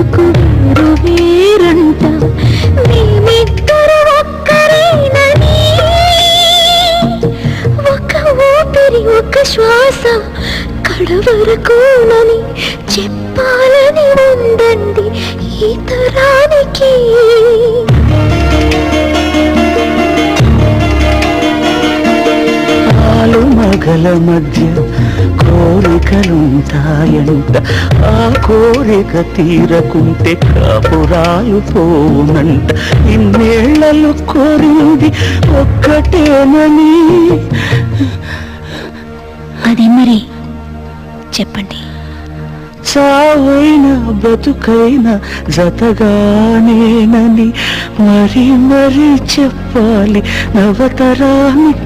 నాకు వేరు వేరంట మేమిద్దరు ఒక్కరేనని ఒక ఊపిరి ఒక శ్వాస కడవరకునని చెప్పాలని ఉందండి ఈ తరానికి మగల మధ్య కోరికలుంటాయంట ఆ కోరిక తీరకుంటే కాపురాలు పోనంట ఇన్నేళ్లలో కోరింది ఒక్కటేనని అది మరి చెప్పండి చావైనా బతుకైనా జతగానేనని మరి మరి చెప్పాలి నవతరానికి